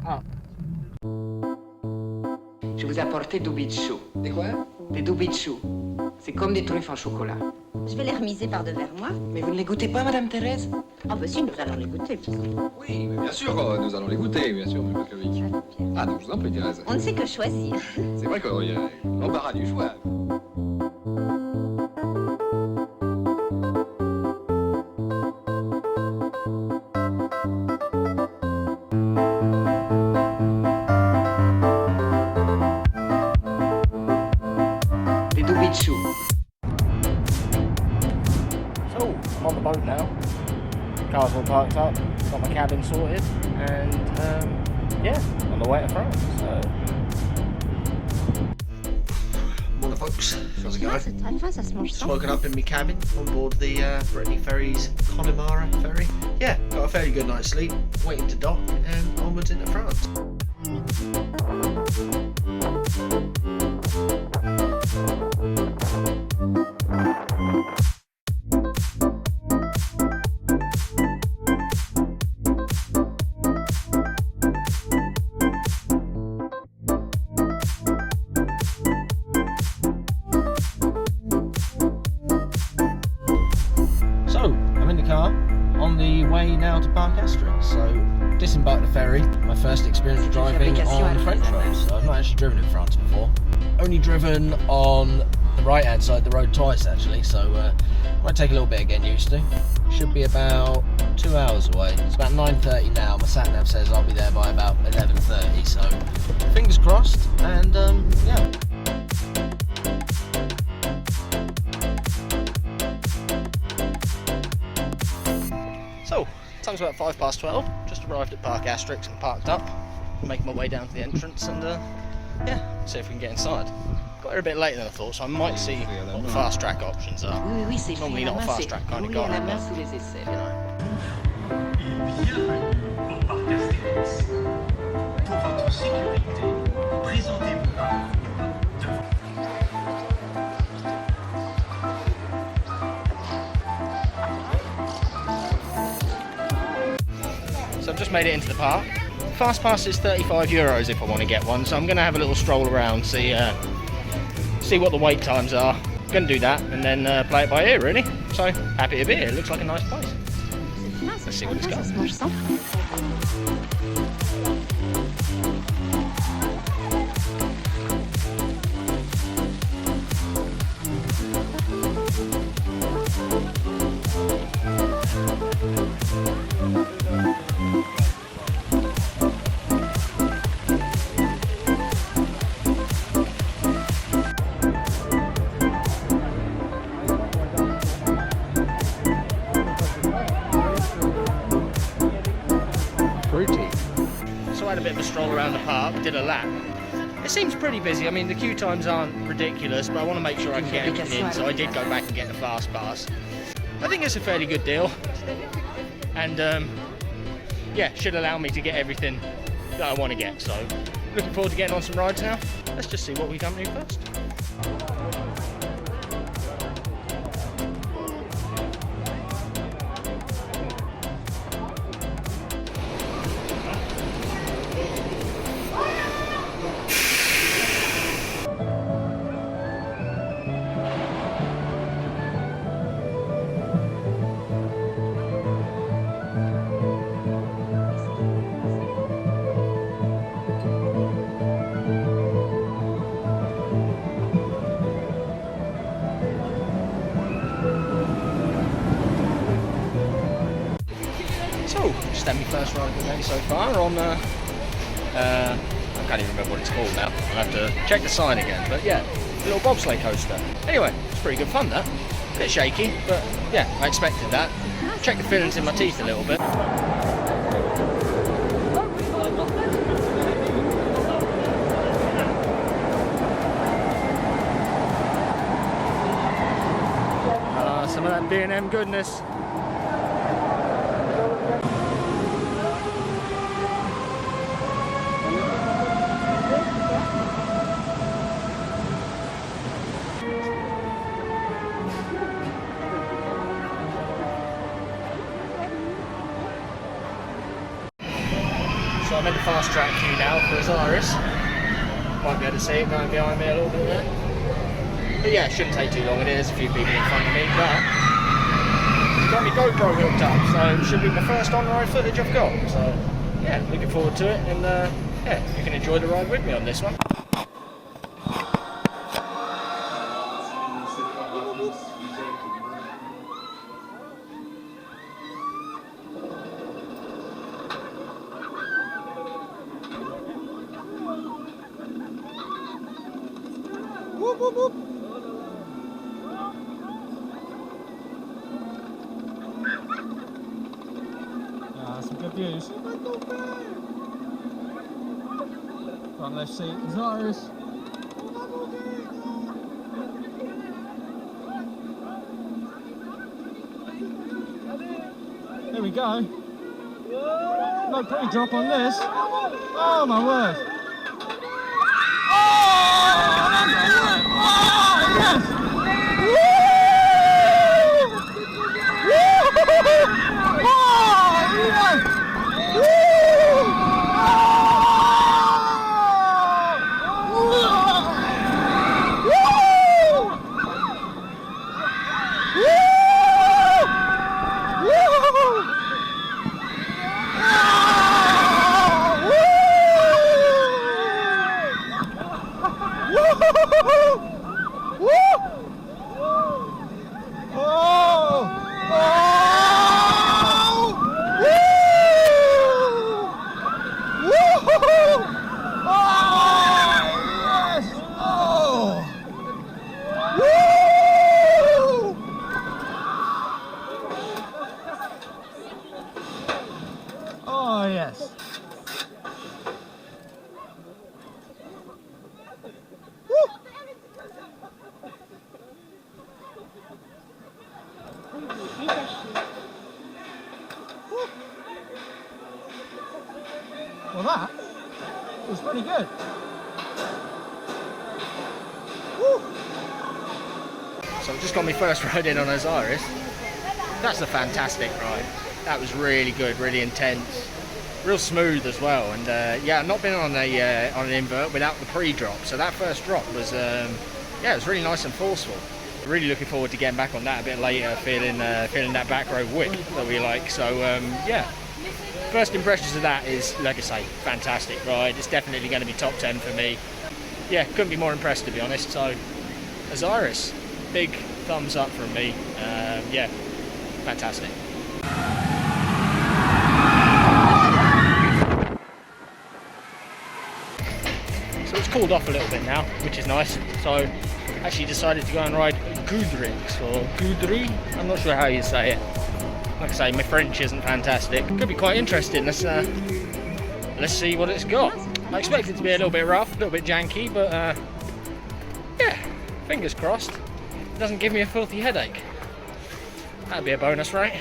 Up. Je vous ai apporté du bichou. Des quoi? Des du bichou. C'est comme des truffes en chocolat. Je vais les remiser par devers moi. Mais vous ne les goûtez pas, Madame Thérèse? Oh bah si, nous allons les goûter. Oui, mais bien sûr, nous allons les goûter, bien sûr, monsieur Clovic. Ah non, je vous en prie, Thérèse. On ne sait que choisir. C'est vrai qu'il y a l'embarras du choix. Des du bichou. So, I'm on the boat now. Car's all parked up, got my cabin sorted, and yeah, on the way to France. So. Morning folks, how's it Ouais, going? c'est très fin, ça se mange Just sans. woken up in my cabin on board the Brittany Ferries Connemara ferry. Yeah, got a fairly good night's sleep, waiting to dock and onwards into France. So, I'm in the car, on the way now to Parc Astérix. So, disembarked the ferry, my first experience driving on the French road. So I've not actually driven in France before. Only driven on the right hand side of the road twice actually, so might take a little bit of getting used to. Should be about 2 hours away. It's about 9:30 now, my sat nav says I'll be there by about 11:30, so fingers crossed, and yeah. So, time's about 12:05, just arrived at Parc Astérix and parked up, making my way down to the entrance and yeah, see if we can get inside. Got here a bit later than I thought, so I might see what the fast track options are. Oui, oui, c'est Normally fait à not la a main, fast c'est track kind of roulé à guy, la main but, sous les aisselles. you know. Et bienvenue au Parc Astérix. Pour votre sécurité, présentez-vous devant. So I've just made it into the park. Fast pass is €35 if I want to get one, so I'm going to have a little stroll around, see what the wait times are. Going to do that and then play it by ear really. So happy to be here. It looks like a nice place. Let's see what it's Ça got. se mange sans. Fruity. So I had a bit of a stroll around the park, did a lap. It seems pretty busy. I mean, the queue times aren't ridiculous, but I want to make sure I can get everything in, so I did go back and get the fast pass. I think it's a fairly good deal, and yeah, should allow me to get everything that I want to get. So, looking forward to getting on some rides now. Let's just see what we can do first. So, just had my first ride of the day so far on, I can't even remember what it's called now. I'll have to check the sign again, but yeah, a little bobsleigh coaster. Anyway, it's pretty good fun that. A bit shaky, but yeah, I expected that. Check the fillings in my teeth a little bit. Some of that B&M goodness. So I'm in the fast track queue now for Osiris. Might be able to see it going behind me a little bit there. But yeah, it shouldn't take too long. It is a few people in front of me, but got my GoPro hooked up, so it should be the first on-ride footage I've got. So yeah, looking forward to it, and yeah, you can enjoy the ride with me on this one. Whoop, whoop, whoop. Some good views. Front left seat, Osiris. There we go. No pre-drop on this. Oh my word. Oh yes. Well, that was pretty good. So I've just got my first ride in on Osiris. That's a fantastic ride. That was really good, really intense, real smooth as well. And yeah, I've not been on an invert without the pre-drop. So that first drop was, yeah, it was really nice and forceful. Really looking forward to getting back on that a bit later, feeling that back row whip that we like. So yeah, first impressions of that is, like I say, fantastic ride. It's definitely going to be top 10 for me. Yeah, couldn't be more impressed, to be honest. So Osiris, big thumbs up from me. Yeah, fantastic. So it's cooled off a little bit now, which is nice. So actually decided to go and ride Goudurix or Goudurix. I'm not sure how you say it. Like I say, my French isn't fantastic. Could be quite interesting. Let's see what it's got. I expect it to be a little bit rough, a little bit janky, but yeah, fingers crossed. It doesn't give me a filthy headache. That'd be a bonus, right?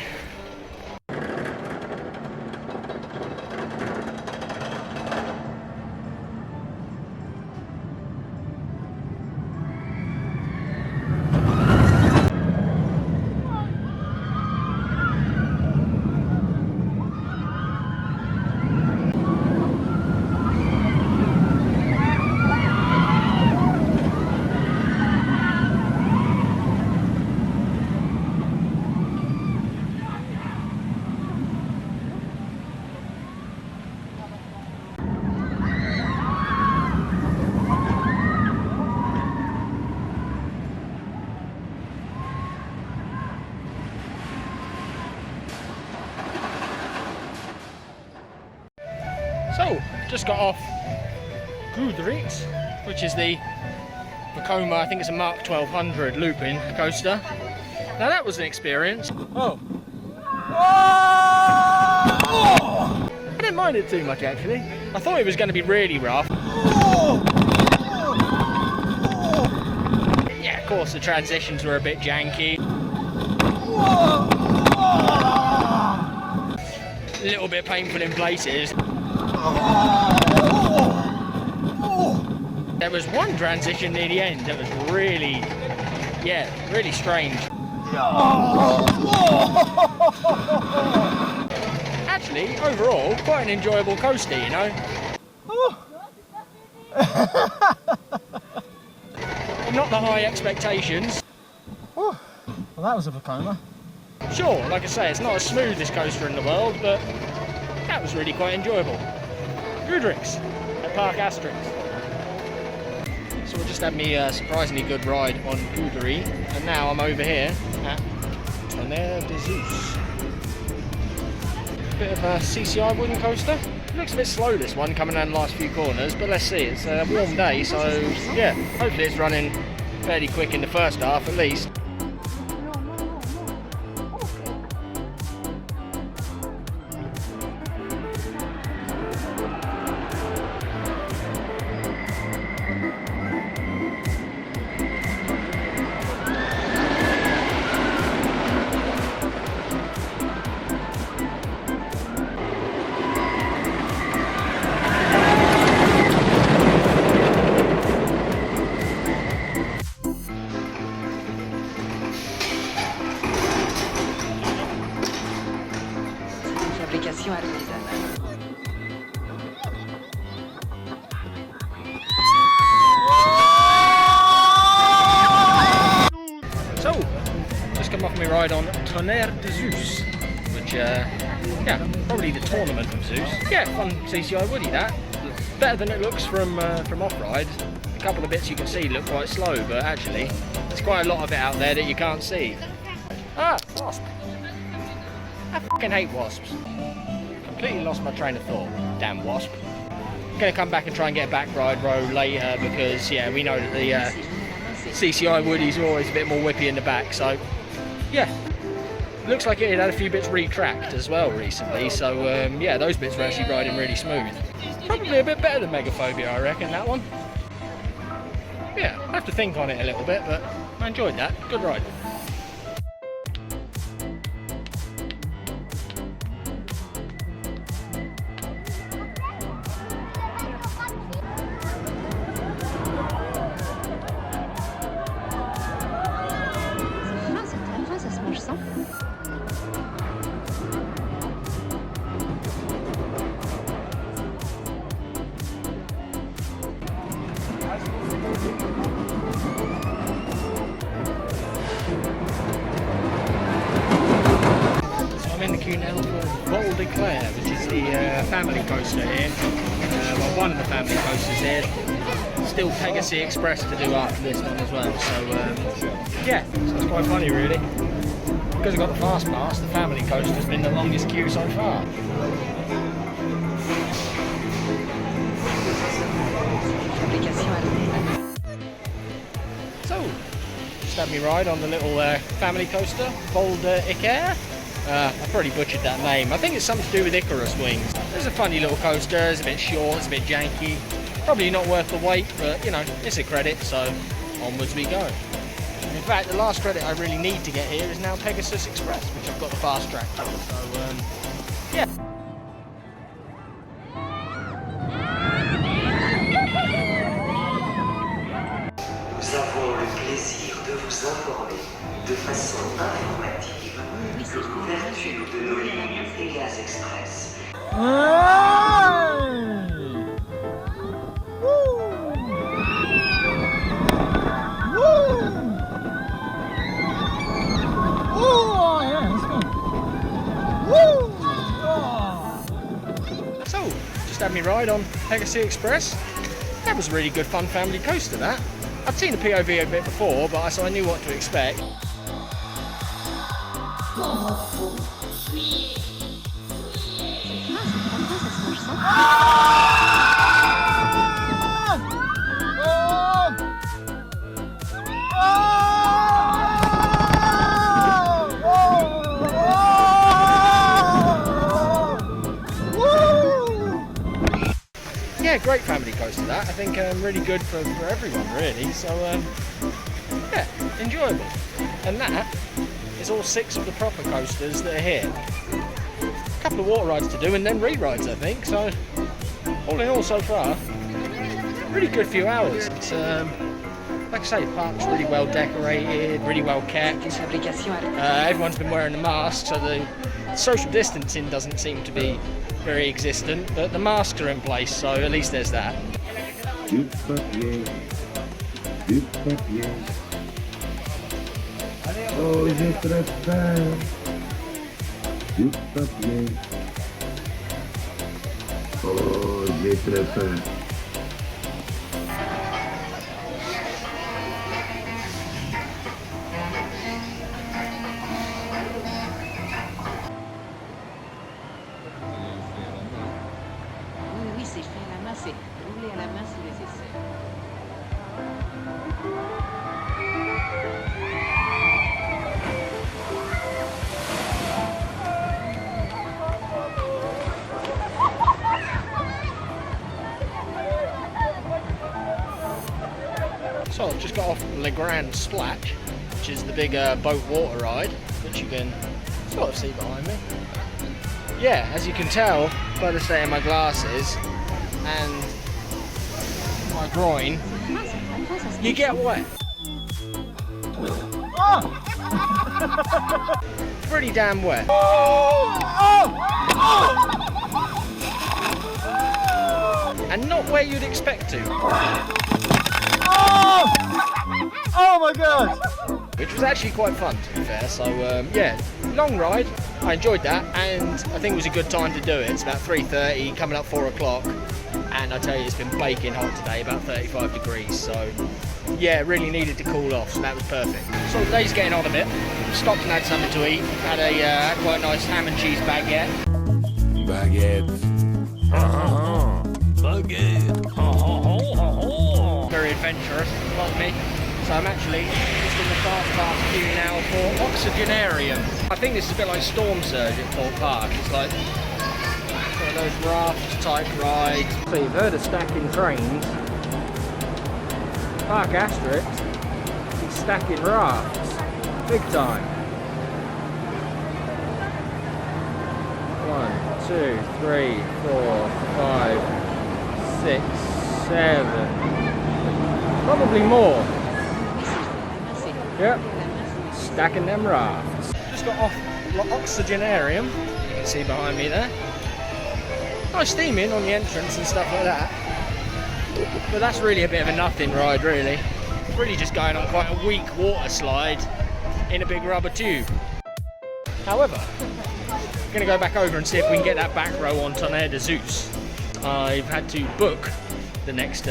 So, just got off Goudurix, which is the Vekoma, I think it's a Mark 1200 looping coaster. Now that was an experience. Oh! I didn't mind it too much actually. I thought it was going to be really rough. Yeah, of course the transitions were a bit janky. A little bit painful in places. There was one transition near the end that was really, yeah, really strange. Actually, actually, overall, quite an enjoyable coaster, you know. Not the high expectations. Well, that was a Vekoma. Sure, like I say, it's not as smooth this coaster in the world, but that was really quite enjoyable. Goudurix at Parc Astérix. So we just had me a surprisingly good ride on Goudurix, and now I'm over here at Tonnerre de Zeus. Bit of a CCI wooden coaster. It looks a bit slow, this one, coming down the last few corners, but let's see, it's a warm day, so yeah, hopefully it's running fairly quick in the first half at least. Fabrication artisanale. So, just come off my ride on Tonnerre de Zeus, which, yeah, probably the tournament of Zeus. Yeah, fun CCI woody that. Better than it looks from off-ride. A couple of bits you can see look quite slow, but actually, there's quite a lot of it out there that you can't see. Ah, wasp. I fucking hate wasps. Completely lost my train of thought. Damn wasp. I'm gonna come back and try and get a back ride row later because, yeah, we know that the CCI woodies are always a bit more whippy in the back, so yeah. Looks like it had a few bits retracked as well recently, so yeah, those bits were actually riding really smooth. Probably a bit better than Megaphobia, I reckon, that one. Yeah, I have to think on it a little bit, but I enjoyed that. Good ride. Now for which is the family coaster here. Well, one of the family coasters here. Still Pegasus Express to do after this one as well. So yeah, so it's quite funny really. Because I've got the fast pass, the family coaster's been the longest queue so far. So, just had me ride on the little family coaster, Goudurix. I probably butchered that name. I think it's something to do with Icarus wings. It's a funny little coaster, it's a bit short, it's a bit janky. Probably not worth the wait, but you know, it's a credit, so onwards we go. In fact, the last credit I really need to get here is now Pegasus Express, which I've got the fast track to, so yeah. Nous avons le plaisir de vous informer de façon informative de l'ouverture de nos lignes EOS Express. So, just had me ride on Pegasus Express. That was a really good fun family coaster, that. I'd seen the POV a bit before, but so I knew what to expect. Yeah, great family coaster that. I think really good for everyone really. So yeah, enjoyable. And that is all 6 of the proper coasters that are here. A couple of water rides to do and then re-rides I think. So all in all so far, really good few hours. It's, like I say, the park's really well decorated, really well kept. Everyone's been wearing a mask, so the social distancing doesn't seem to be very existent, but the masks are in place, so at least there's that. Du papier. Du papier. Oh, j'ai très faim. Du papier. Oh, j'ai très faim. Oui, c'est fait à la main, c'est roulé à la main si nécessaire. So I've just got off Le Grand Splash, which is the big boat water ride, which you can sort of see behind me. Yeah, as you can tell by the state of my glasses and my groin, you get wet. Pretty damn wet. And not where you'd expect to. Oh my god! Which was actually quite fun, to be fair. So yeah, long ride. I enjoyed that, and I think it was a good time to do it. It's about 3:30, coming up 4 o'clock, and I tell you, it's been baking hot today, about 35 degrees. So yeah, really needed to cool off, so that was perfect. So the day's getting on a bit. Stopped and had something to eat. Had a quite a nice ham and cheese baguette. Baguette. Baguette. Very adventurous, like me. So I'm actually just in the fast pass queue now for Oxygenarium. I think this is a bit like Storm Surge at Thorpe Park. It's like one of those raft type rides. So you've heard of stacking trains. Parc Astérix is stacking rafts. Big time. 1, 2, 3, 4, 5, 6, 7. Probably more. Yep, stacking them rafts. Just got off Oxygenarium, you can see behind me there. Nice theming on the entrance and stuff like that. But that's really a bit of a nothing ride, really. Really just going on quite a weak water slide in a big rubber tube. However, I'm going to go back over and see if we can get that back row on Tonnerre de Zeus. I've had to book the next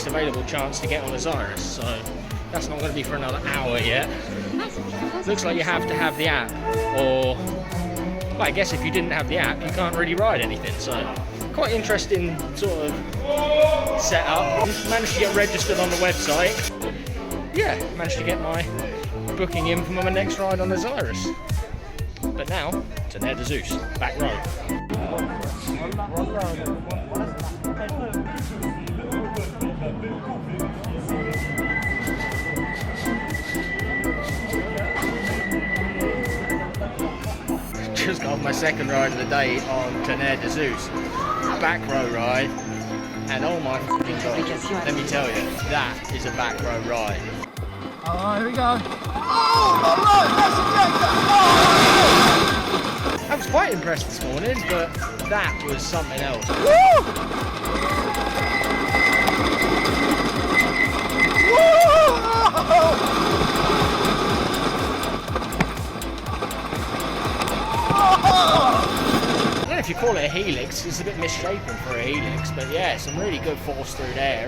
available chance to get on Osiris, so that's not going to be for another hour yet. Looks like you have to have the app, or well, I guess if you didn't have the app you can't really ride anything, so quite interesting sort of setup. Managed to get registered on the website. Yeah, managed to get my booking in for my next ride on Osiris. But now, Tonnerre de Zeus, back row. Just got off my second ride of the day on Tonnerre de Zeus. Back row ride. And oh my fucking god, let me tell you, that is a back row ride. Oh, here we go. Oh, my right, that's ejector. Oh! I was quite impressed this morning, but that was something else. Woo! I don't know if you call it a helix, it's a bit misshapen for a helix, but yeah, some really good force through there.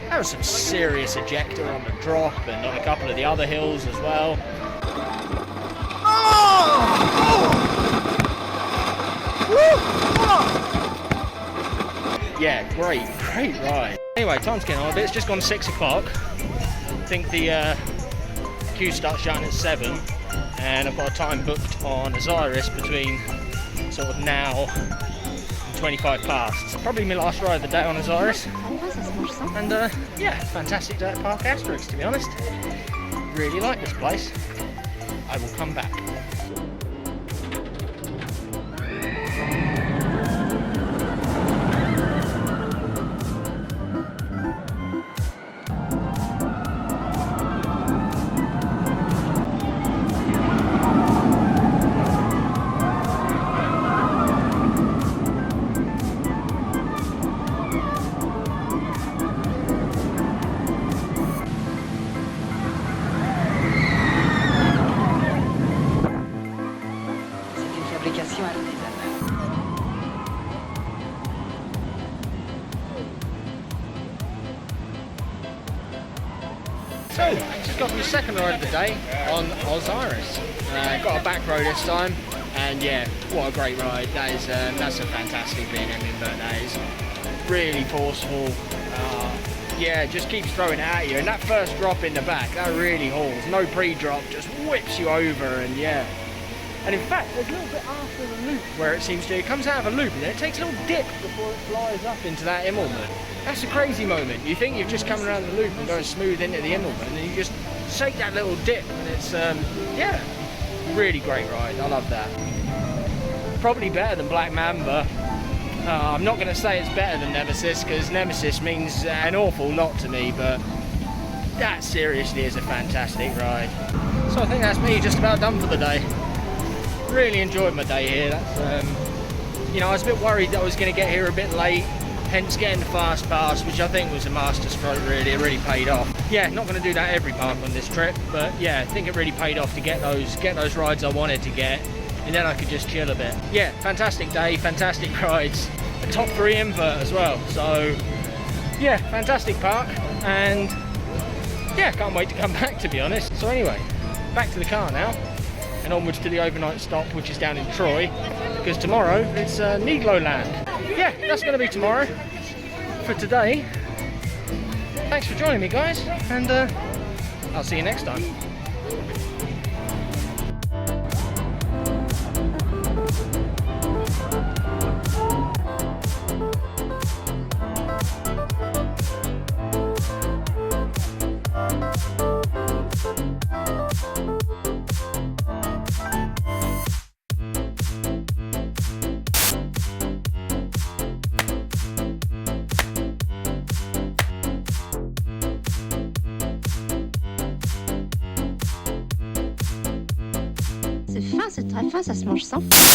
There was some serious ejector on the drop and on a couple of the other hills as well. Yeah, great ride. Anyway, time's getting on a bit. It's just gone 6 o'clock. I think the queue starts shutting at 7, and I've got a time booked on Osiris between sort of now and 25 past. So probably my last ride of the day on Osiris. And yeah, fantastic day at Parc Astérix, to be honest. Really like this place. I will come back. So, just got my second ride of the day on Osiris. Got a back row this time, and yeah, what a great ride. That is, that's a fantastic B&M invert. That is really forceful. Yeah, just keeps throwing it at you, and that first drop in the back, that really hauls. No pre-drop, just whips you over, and yeah. And in fact, there's a little bit after the loop where it seems to, it comes out of a loop and then it takes a little dip before it flies up into that Immelman. That's a crazy moment. You think you've just come around the loop and going smooth into the Immelman, and you just take that little dip, and it's, yeah, really great ride. I love that. Probably better than Black Mamba. I'm not going to say it's better than Nemesis, because Nemesis means an awful lot to me, but that seriously is a fantastic ride. So I think that's me just about done for the day. Really enjoyed my day here. That's, you know, I was a bit worried that I was going to get here a bit late, hence getting the fast pass, which I think was a master stroke really. It really paid off. Yeah, not going to do that every park on this trip, but yeah, I think it really paid off to get those rides I wanted to get, and then I could just chill a bit. Yeah, fantastic day, fantastic rides, a top 3 invert as well. So yeah, fantastic park, and yeah, can't wait to come back, to be honest. So anyway, back to the car now, and onwards to the overnight stop, which is down in Troy, because tomorrow it's Neglo Land. Yeah, that's going to be tomorrow. For today, thanks for joining me, guys, and I'll see you next time. C'est fin, c'est très fin, ça se mange sans.